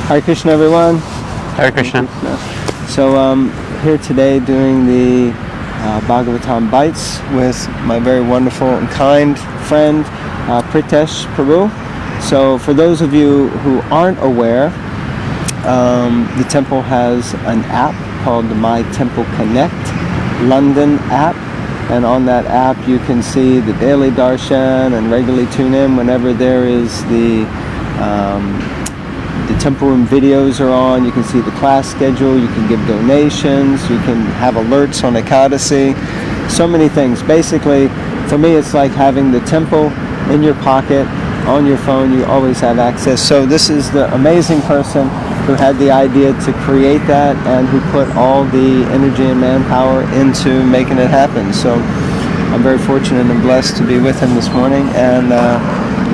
Hare Krishna, everyone. Hare Krishna. So here today doing the Bhagavatam Bites with my very wonderful and kind friend Pritesh Prabhu. So for those of you who aren't aware, the temple has an app called the My Temple Connect London app, and on that app you can see the daily darshan and regularly tune in whenever there is the temple room videos are on. You can see the class schedule, you can give donations, you can have alerts on Ekadasi, so many things. Basically, for me it's like having the temple in your pocket, on your phone, you always have access. So this is the amazing person who had the idea to create that and who put all the energy and manpower into making it happen. So I'm very fortunate and blessed to be with him this morning, and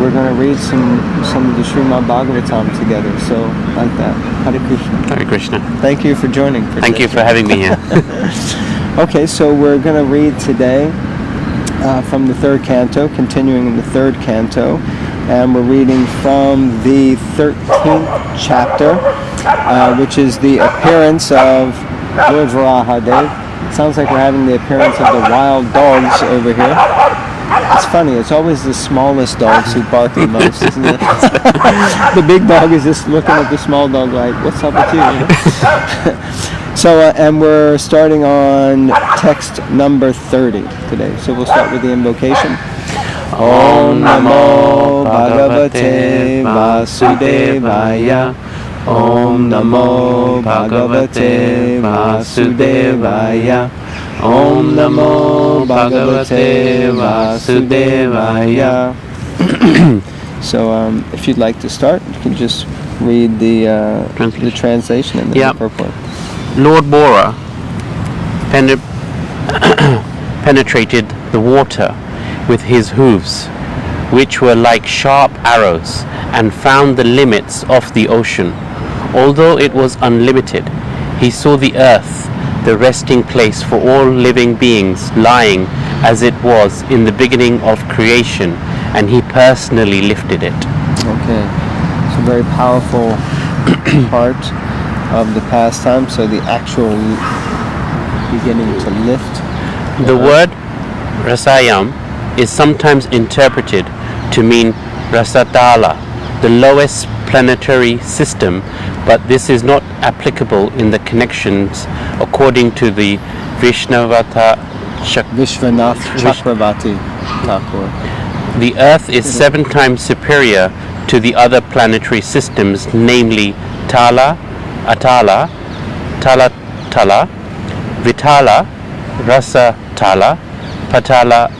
we're going to read some of the Srimad Bhagavatam together. So like that. Hare Krishna. Hare Krishna. Thank you for joining. Thank you for having me here. Okay, so we're going to read today from the third canto, continuing in the third canto, and we're reading from the 13th chapter, which is the appearance of Lord Varaha Dave. Sounds like we're having the appearance of the wild dogs over here. It's funny, it's always the smallest dogs who bark the most, isn't it? The big dog is just looking at the small dog like, what's up with you? So, and we're starting on text number 30 today. So we'll start with the invocation. Om Namo Bhagavate Vasudevaya. Om Namo Bhagavate Vasudevaya. Om Namo Bhagavate Vasudevaya. So if you'd like to start, you can just read the translation and then the purport. Lord Boar penetrated the water with his hooves, which were like sharp arrows, and found the limits of the ocean. Although it was unlimited, he saw the earth, the resting place for all living beings, lying as it was in the beginning of creation, and he personally lifted it. Okay, it's a very powerful part of the pastime, so the actual beginning to lift. The word rasayam is sometimes interpreted to mean rasatala, the lowest planetary system, but this is not applicable in the connections according to the Vishwanath Chakravarti Thakur. The Earth is 7 times superior to the other planetary systems, namely Tala, Atala, Talatala, Vitala, Rasatala, Patala,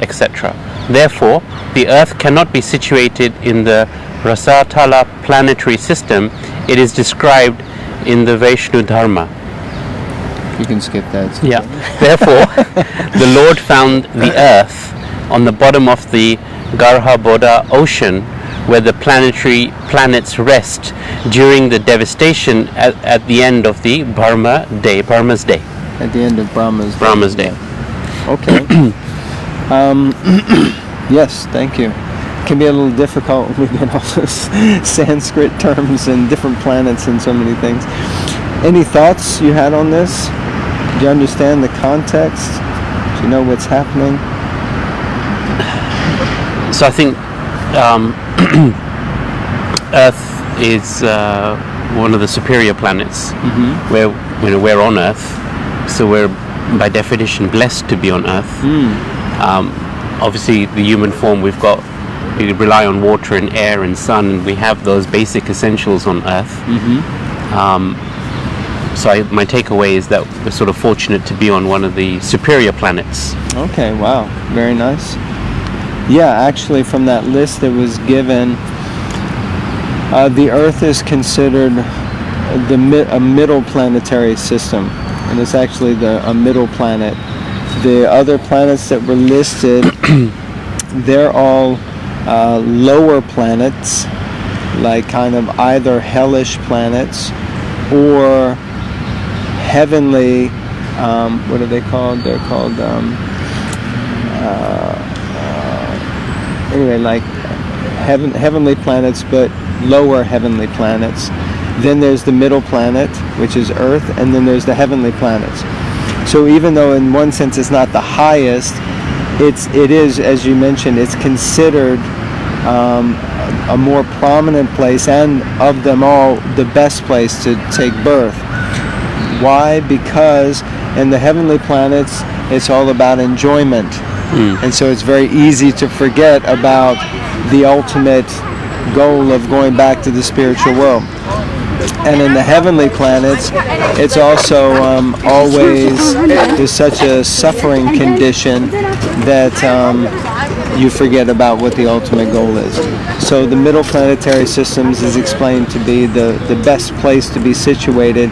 etc. Therefore, the Earth cannot be situated in the Rasatala planetary system. It is described in the Vaishnu Dharma. You can skip that. Yeah. Therefore, the Lord found the Earth on the bottom of the Garhabodha ocean, where the planets rest during the devastation at the end of the Brahma's day. At the end of Brahma's day. Okay. Yes, thank you. It can be a little difficult when we get all those Sanskrit terms and different planets and so many things. Any thoughts you had on this? Do you understand the context? Do you know what's happening? So I think Earth is one of the superior planets, where we're on Earth, so we're by definition blessed to be on Earth. Obviously, the human form we rely on water and air and sun, and we have those basic essentials on Earth. So my takeaway is that we're sort of fortunate to be on one of the superior planets. Okay, wow, very nice. Yeah, actually from that list that was given, the Earth is considered a middle planetary system, and it's actually a middle planet. The other planets that were listed, they're all lower planets, like kind of either hellish planets or heavenly, what are they called? They're called, anyway, like heavenly planets, but lower heavenly planets. Then there's the middle planet, which is Earth, and then there's the heavenly planets. So even though in one sense it's not the highest, it is, as you mentioned, it's considered a more prominent place, and of them all, the best place to take birth. Why? Because in the heavenly planets, it's all about enjoyment. And so it's very easy to forget about the ultimate goal of going back to the spiritual world. And in the heavenly planets, it's also always, there's such a suffering condition that you forget about what the ultimate goal is. So the middle planetary systems is explained to be the best place to be situated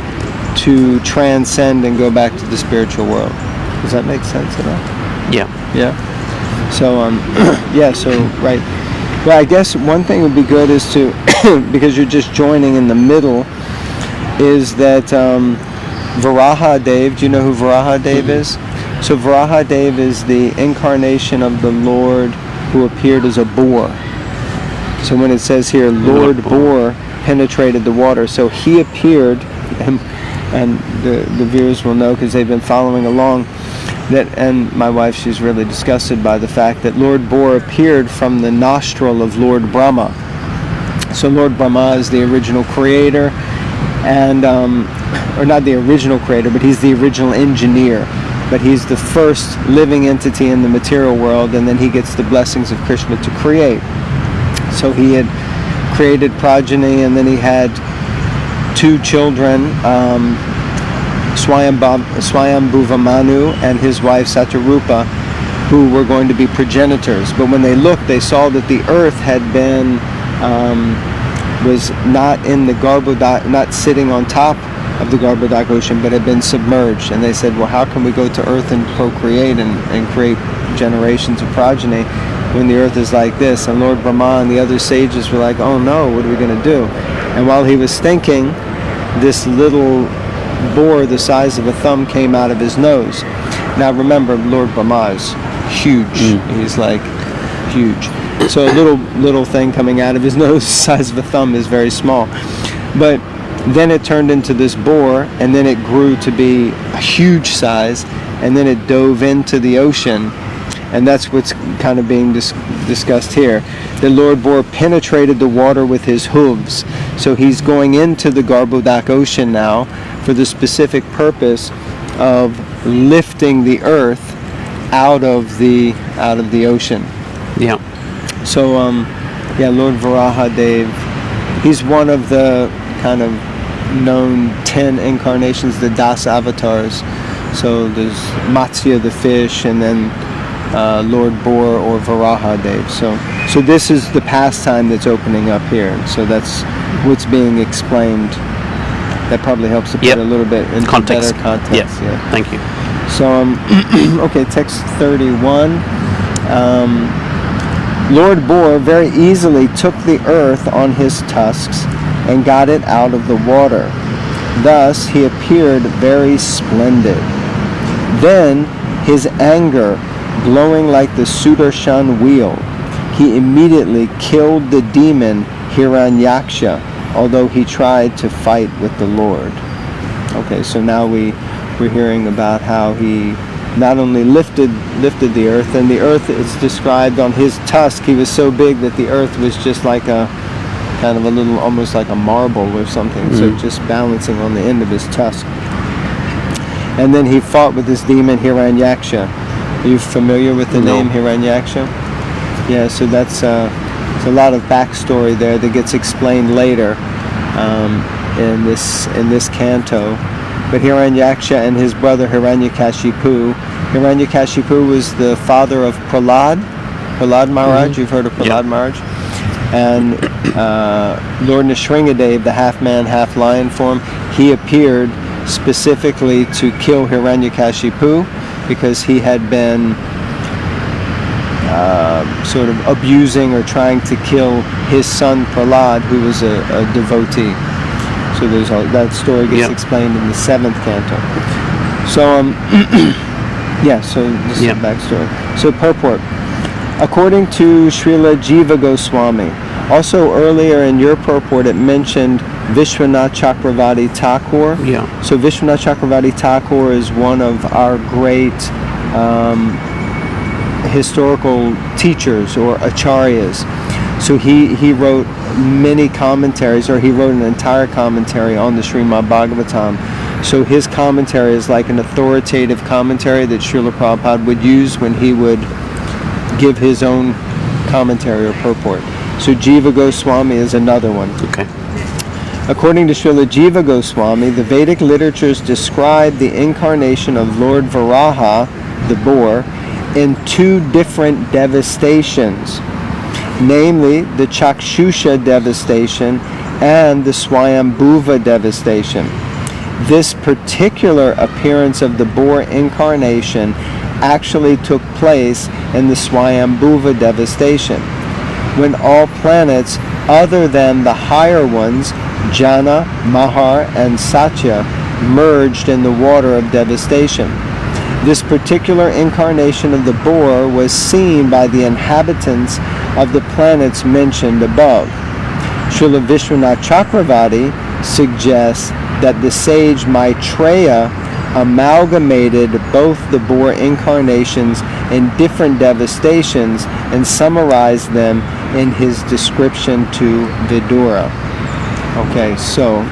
to transcend and go back to the spiritual world. Does that make sense at all? Yeah. Yeah. So right. Well, I guess one thing would be good is to, because you're just joining in the middle, is that Varaha Dave, do you know who Varaha Dave is? So Varaha Dave is the incarnation of the Lord who appeared as a boar. So when it says here, Lord Boar penetrated the water, so he appeared, and the viewers will know because they've been following along, that, and my wife, she's really disgusted by the fact that Lord Boar appeared from the nostril of Lord Brahma. So Lord Brahma is the original creator, and or not the original creator, but he's the original engineer. But he's the first living entity in the material world, and then he gets the blessings of Krishna to create. So he had created progeny, and then he had two children, Swayambhuva and his wife Satarupa, who were going to be progenitors. But when they looked, they saw that the earth had been was not in the not sitting on top of the Garbhodak ocean, but had been submerged. And they said, well, how can we go to earth and procreate and create generations of progeny when the earth is like this? And Lord Brahma and the other sages were like, oh no, what are we going to do? And while he was thinking, this little boar the size of a thumb came out of his nose. Now remember, Lord Brahma is huge. He's like huge. So a little thing coming out of his nose the size of a thumb is very small. But then it turned into this boar, and then it grew to be a huge size, and then it dove into the ocean. And that's what's kind of being discussed here. The Lord Boar penetrated the water with his hooves. So he's going into the Garbhodak ocean now for the specific purpose of lifting the earth out of the ocean. Yeah. So Lord Varaha Dave, he's one of the kind of known 10 incarnations, the dasa avatars. So there's Matsya the fish, and then Lord Boar or Varaha Dave. So this is the pastime that's opening up here. So that's what's being explained. That probably helps to put a little bit into better context. Yeah. Thank you. So okay, text 31. Lord Boar very easily took the earth on his tusks and got it out of the water. Thus he appeared very splendid. Then his anger, glowing like the Sudarshan wheel, he immediately killed the demon Hiranyaksha, although he tried to fight with the Lord. Okay, so now we're hearing about how he not only lifted the earth, and the earth is described on his tusk. He was so big that the earth was just like a kind of a little, almost like a marble or something, so just balancing on the end of his tusk. And then he fought with this demon Hiranyaksha. Are you familiar with the name Hiranyaksha? Yeah, so that's there's a lot of backstory there that gets explained later in this canto. But Hiranyaksha and his brother Hiranyakashipu. Hiranyakashipu was the father of Prahlad Maharaj. You've heard of Prahlad Maharaj. And Lord Nrsingadev, the half-man, half-lion form, he appeared specifically to kill Hiranyakashipu because he had been sort of abusing or trying to kill his son Prahlad, who was a devotee. So that story gets explained in the 7th canto. So so this is the backstory. So purport. According to Srila Jiva Goswami, Also, earlier in your purport, it mentioned Vishwanath Chakravarti Thakur. Yeah. So Vishwanath Chakravarti Thakur is one of our great historical teachers or acharyas. So he wrote many commentaries, or he wrote an entire commentary on the Srimad Bhagavatam. So his commentary is like an authoritative commentary that Srila Prabhupada would use when he would give his own commentary or purport. So Jiva Goswami is another one. Okay. According to Srila Jiva Goswami, the Vedic literatures describe the incarnation of Lord Varaha, the boar, in two different devastations, namely the Chakshusha devastation and the Swayambhuva devastation. This particular appearance of the boar incarnation actually took place in the Swayambhuva devastation, when all planets other than the higher ones, Jana, Mahar, and Satya, merged in the water of devastation. This particular incarnation of the boar was seen by the inhabitants of the planets mentioned above. Srila Vishwanath Chakravarti suggests that the sage Maitreya amalgamated both the boar incarnations in different devastations and summarized them in his description to Vidura. Okay, so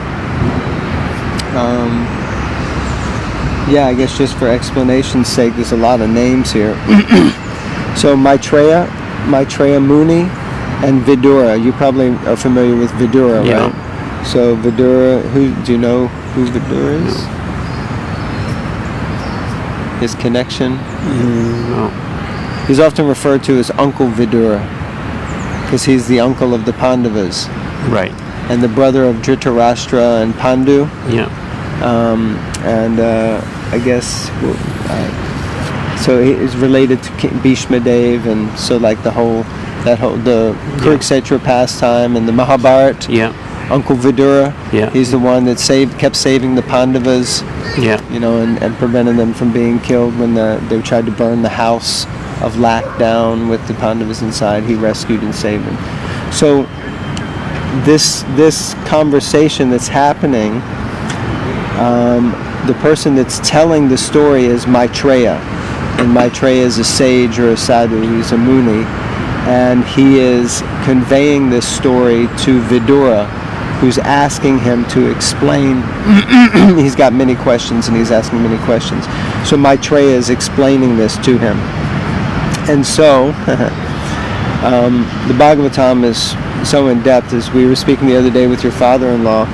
I guess just for explanation's sake, there's a lot of names here. So Maitreya Muni, and Vidura. You probably are familiar with Vidura, Yeah. right? So Vidura, do you know who Vidura is? His connection? No. He's often referred to as Uncle Vidura, because he's the uncle of the Pandavas Right. and the brother of Dhritarashtra and Pandu. Yeah. I guess so he is related to Bhishma Dev, and so like the Kurukshetra pastime and the Mahabharata. Yeah. Uncle Vidura, Yeah. he's the one that kept saving the Pandavas, Yeah. and prevented them from being killed when they tried to burn the house of Lak down with the Pandavas inside. He rescued and saved them. So this conversation that's happening, the person that's telling the story is Maitreya, and Maitreya is a sage or a sadhu. He's a muni, and he is conveying this story to Vidura, who's asking him to explain. He's got many questions, and he's asking many questions. So Maitreya is explaining this to him. And so, the Bhagavatam is so in-depth. As we were speaking the other day with your father-in-law,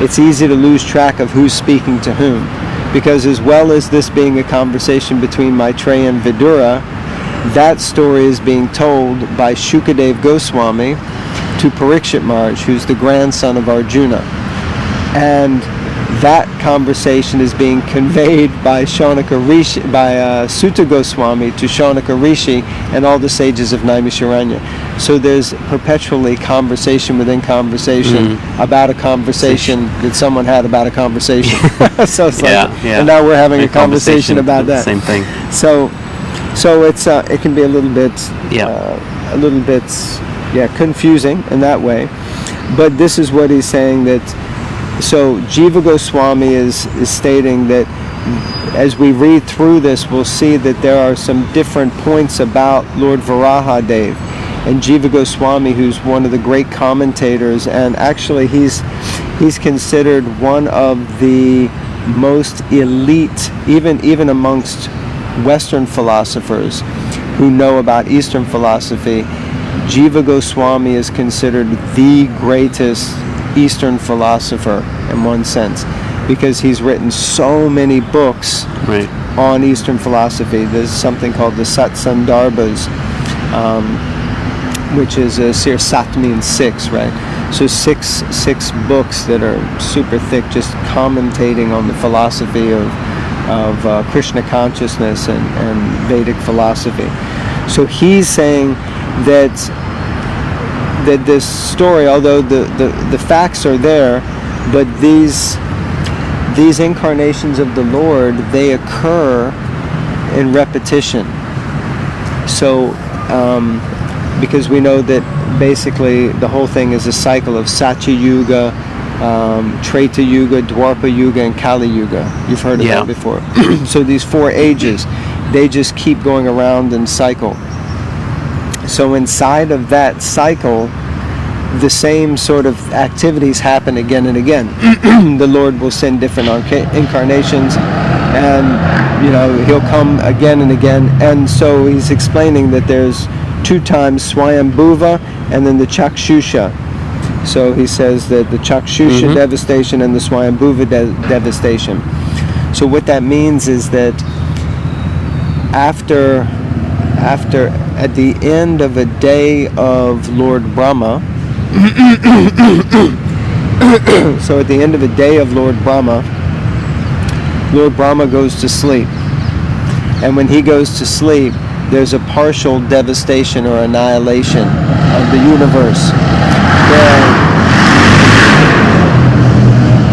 it's easy to lose track of who's speaking to whom. Because as well as this being a conversation between Maitreya and Vidura, that story is being told by Shukadev Goswami to Parikshit Maharaj, who's the grandson of Arjuna. And that conversation is being conveyed by Sutta Goswami to Shaunaka Rishi and all the sages of Naimisharanya. So there's perpetually conversation within conversation about a conversation that someone had about a conversation. So it's and now we're having a conversation about that. Same thing. So it's it can be a little bit confusing in that way. But this is what he's saying, that so Jiva Goswami is stating that as we read through this, we'll see that there are some different points about Lord Varaha Dave. And Jiva Goswami, who's one of the great commentators, and actually he's considered one of the most elite, even amongst Western philosophers who know about Eastern philosophy. Jiva Goswami is considered the greatest Eastern philosopher in one sense, because he's written so many books on Eastern philosophy. There's something called the Satsandarbhas, which is Sat means six, right? So six books that are super thick, just commentating on the philosophy of Krishna consciousness and Vedic philosophy. So he's saying that this story, although the facts are there, but these incarnations of the Lord, they occur in repetition. So because we know that basically the whole thing is a cycle of Satya Yuga, Treta Yuga, Dwapara Yuga, and Kali Yuga. You've heard of that before. So these 4 ages, they just keep going around and cycle. So inside of that cycle, the same sort of activities happen again and again. The Lord will send different incarnations, and he'll come again and again. And so he's explaining that there's 2 times Swayambhuva and then the Chakshusha. So he says that the Chakshusha devastation and the Swayambhuva devastation. So what that means is that after at the end of a day of Lord Brahma, so at the end of a day of Lord Brahma goes to sleep. And when he goes to sleep, there's a partial devastation or annihilation of the universe.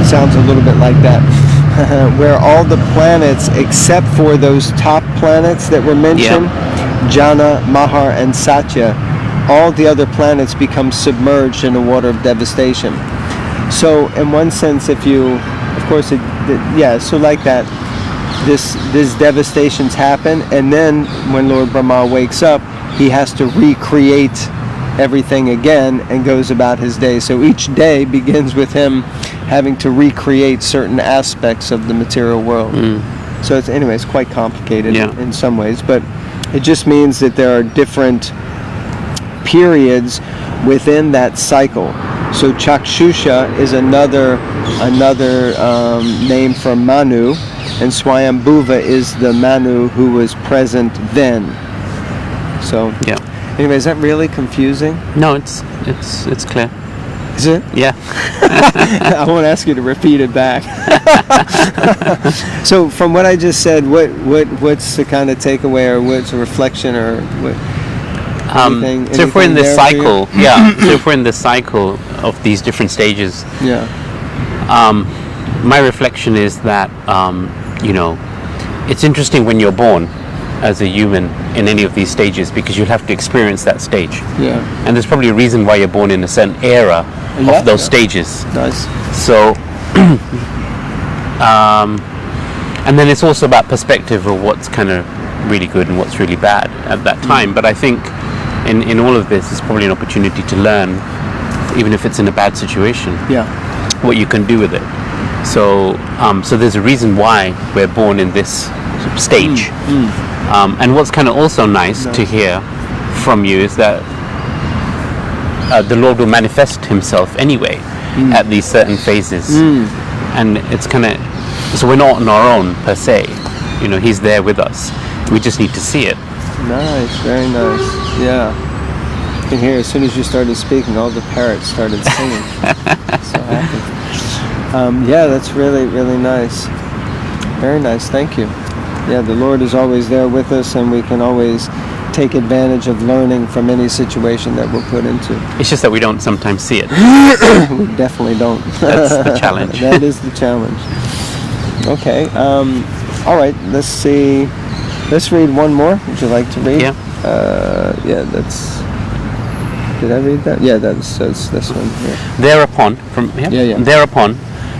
It sounds a little bit like that. Where all the planets, except for those top planets that were mentioned, Jana, Mahar, and Satya, all the other planets become submerged in a water of devastation. So in one sense, if you, of course, so like that, these devastations happen, and then when Lord Brahma wakes up, he has to recreate everything again and goes about his day. So each day begins with him having to recreate certain aspects of the material world. So it's quite complicated in some ways, but it just means that there are different periods within that cycle. So Chakshusha is another name for Manu, and Swayambhuva is the Manu who was present then. So anyway, is that really confusing? No, it's clear. Is it? Yeah. I won't ask you to repeat it back. So from what I just said, what's the kind of takeaway, or what's a reflection, or what? So if we're in this cycle, so if we're in this cycle of these different stages, my reflection is that it's interesting when you're born as a human in any of these stages, because you'll have to experience that stage. And there's probably a reason why you're born in a certain era of those stages. Nice. So and then it's also about perspective of what's kind of really good and what's really bad at that time. But I think in all of this, it's probably an opportunity to learn, even if it's in a bad situation, what you can do with it. So so there's a reason why we're born in this stage. And what's kind of also nice to hear from you is that the Lord will manifest himself anyway at these certain phases. And it's kind of, so we're not on our own per se. He's there with us. We just need to see it. Nice, very nice. Yeah. You can hear as soon as you started speaking, all the parrots started singing. So happy. That's really, really nice. Very nice, thank you. Yeah, the Lord is always there with us, and we can always take advantage of learning from any situation that we're put into. It's just that we don't sometimes see it. We definitely don't. That's the challenge. That is the challenge. Okay, all right, let's see. Let's read one more. Would you like to read? That's... Did I read that? Yeah, that's this one here. Thereupon,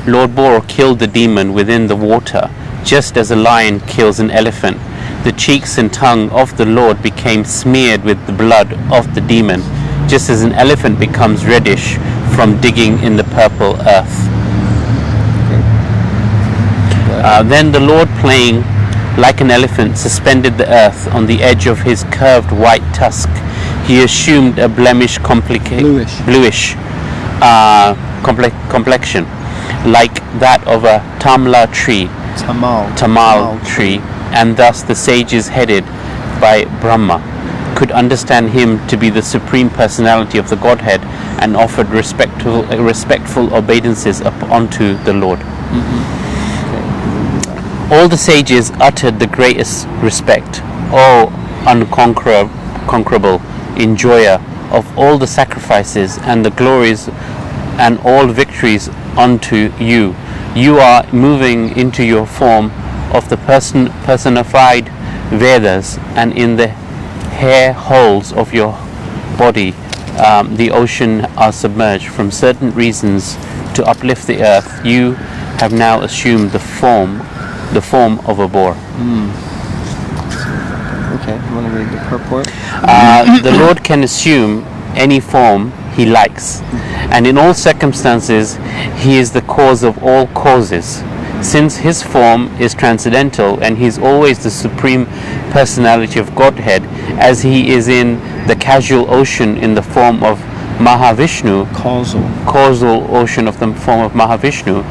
Lord Boar killed the demon within the water, just as a lion kills an elephant. The cheeks and tongue of the Lord became smeared with the blood of the demon, just as an elephant becomes reddish from digging in the purple earth. Then the Lord, playing like an elephant, suspended the earth on the edge of his curved white tusk. He assumed a bluish complexion, like that of a tamla tree, tamal tree, and thus the sages headed by Brahma could understand him to be the supreme personality of the Godhead, and offered respectful obeisances unto the Lord. All the sages uttered the greatest respect, O unconquerable enjoyer of all the sacrifices and the glories and all victories unto you. You are moving into your form of the personified Vedas, and in the hair holes of your body, the ocean are submerged from certain reasons to uplift the earth, you have now assumed the form of a boar. Okay, you want to read the purport? The Lord can assume any form he likes, and in all circumstances he is the cause of all causes. Since his form is transcendental and he is always the supreme personality of Godhead, as he is in the causal ocean in the form of Mahavishnu, causal ocean of the form of Mahavishnu,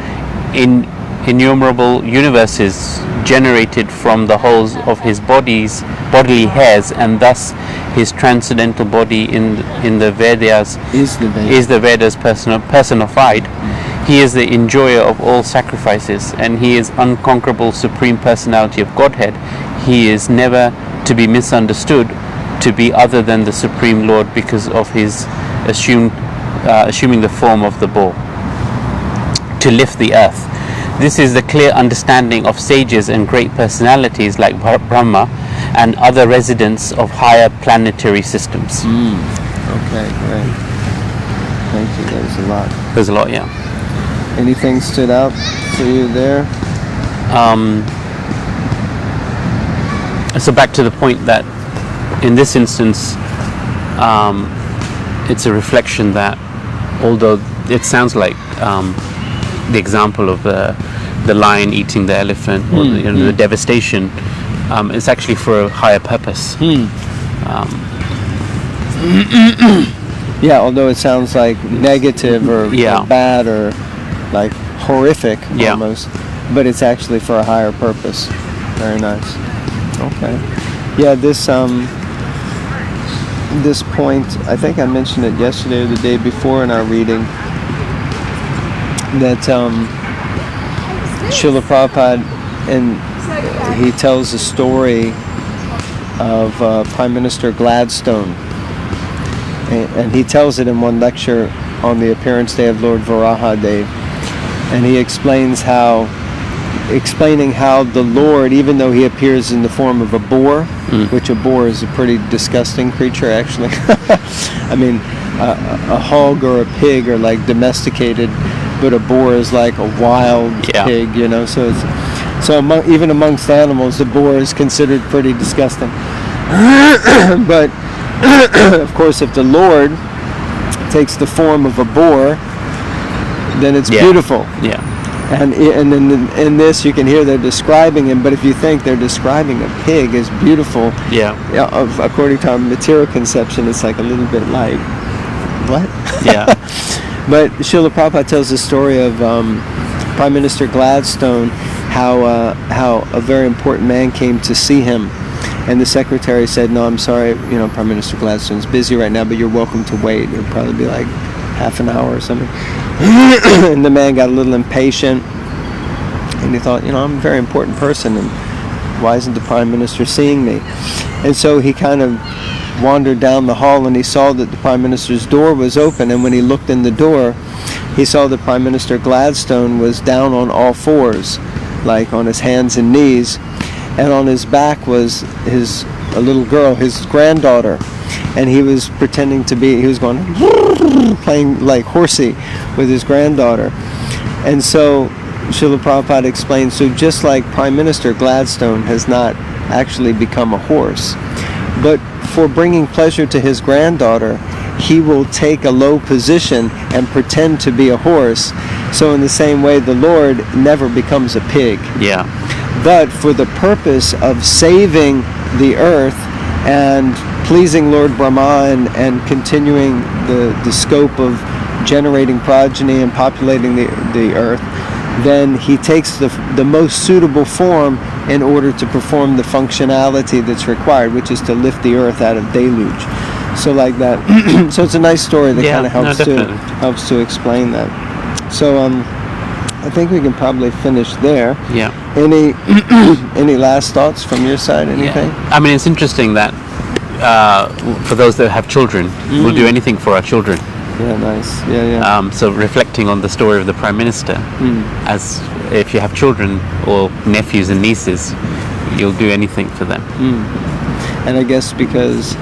in innumerable universes generated from the wholes of his bodily hairs, and thus his transcendental body in the Vedas is the Vedas personified. He is the enjoyer of all sacrifices, and he is unconquerable supreme personality of Godhead. He is never to be misunderstood to be other than the Supreme Lord because of his assuming the form of the boar to lift the earth. This is the clear understanding of sages and great personalities like Brahma and other residents of higher planetary systems. Okay, great. Thank you. There's a lot. There's a lot, yeah. Anything stood out for you there? So back to the point that in this instance, it's a reflection that although it sounds like the example of the lion eating the elephant, or the devastation, it's actually for a higher purpose. Yeah, although it sounds like negative or bad or like horrific almost, but it's actually for a higher purpose. Very nice. Okay. Yeah, this point, I think I mentioned it yesterday or the day before in our reading, that Srila Prabhupada, and he tells a story of Prime Minister Gladstone, and he tells it in one lecture on the appearance day of Lord Varaha Dave, and he explaining how the Lord, even though he appears in the form of a boar, which a boar is a pretty disgusting creature actually. I mean, a hog or a pig are like domesticated, but a boar is like a wild pig, So even amongst animals, the boar is considered pretty disgusting. But of course, if the Lord takes the form of a boar, then it's beautiful. Yeah. And in this, you can hear they're describing him, but if you think they're describing a pig as beautiful, according to our material conception, it's like a little bit like, what? Yeah. But Srila Prabhupada tells the story of Prime Minister Gladstone, how a very important man came to see him, and the secretary said, "No, I'm sorry, Prime Minister Gladstone's busy right now, but you're welcome to wait. It'll probably be like half an hour or something." And the man got a little impatient, and he thought, I'm a very important person, and why isn't the Prime Minister seeing me? And so he kind of wandered down the hall, and he saw that the Prime Minister's door was open, and when he looked in the door, he saw that Prime Minister Gladstone was down on all fours, like on his hands and knees, and on his back was a little girl, his granddaughter, and he was pretending to be, he was going playing like horsey with his granddaughter. And so Srila Prabhupada explains, so just like Prime Minister Gladstone has not actually become a horse, but for bringing pleasure to his granddaughter, he will take a low position and pretend to be a horse. So in the same way, the Lord never becomes a pig. Yeah. But for the purpose of saving the earth and pleasing Lord Brahma and continuing the scope of generating progeny and populating the earth, then he takes the most suitable form in order to perform the functionality that's required, which is to lift the earth out of deluge. So like that. So it's a nice story that kind of helps to explain that. So I think we can probably finish there. Yeah. Any last thoughts from your side? Anything? Yeah. I mean, it's interesting that for those that have children, we'll do anything for our children. Yeah, nice. Yeah. So reflecting on the story of the Prime Minister, as if you have children or nephews and nieces, you'll do anything for them. And I guess because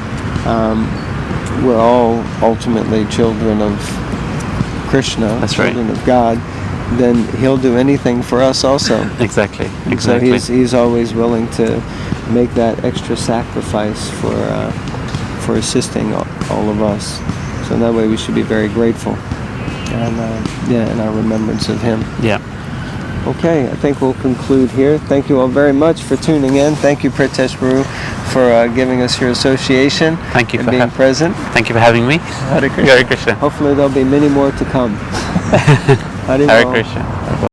we're all ultimately children of Krishna, That's right. children of God, then He'll do anything for us also. Exactly. And so He's always willing to make that extra sacrifice for assisting all of us. So in that way we should be very grateful, and in our remembrance of Him. Yeah. Okay, I think we'll conclude here. Thank you all very much for tuning in. Thank you, Pritesh Baru, for giving us your association. Thank you and for being present. Thank you for having me. Hare Krishna. Hare Krishna. Hopefully there'll be many more to come. Hare Krishna.